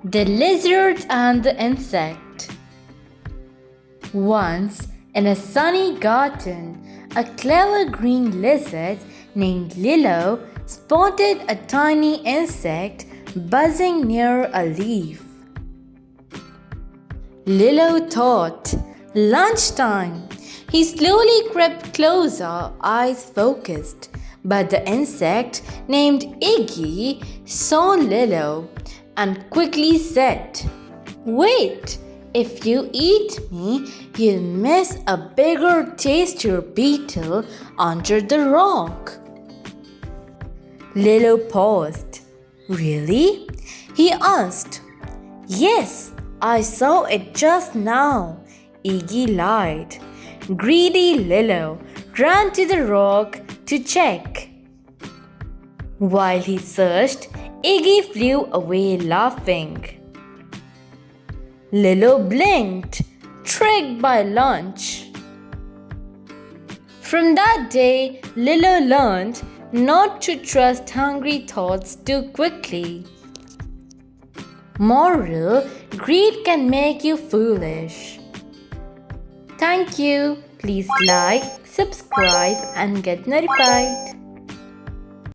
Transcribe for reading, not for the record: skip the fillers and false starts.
The Lizard and the Insect. Once, in a sunny garden, a clever green lizard named Lilo spotted a tiny insect buzzing near a leaf. Lilo thought, lunchtime. He slowly crept closer, eyes focused. But the insect named Iggy saw Lilo and quickly said, "Wait, if you eat me, you'll miss a bigger, tastier beetle under the rock." Lilo paused. "Really?" he asked. "Yes, I saw it just now," Iggy lied. Greedy Lilo ran to the rock to check. While he searched, Iggy flew away laughing. Lilo blinked, tricked by lunch. From that day, Lilo learned not to trust hungry thoughts too quickly. Moral: greed can make you foolish. Thank you. Please like, subscribe, and get notified.